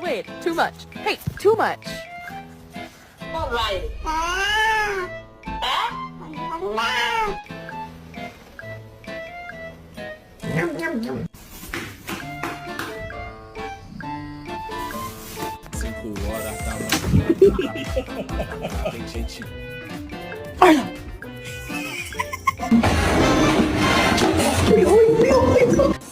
Wait, too much. Hey, too much. Alright. Cinco horas da manhã. Tem gente. Meu Deus!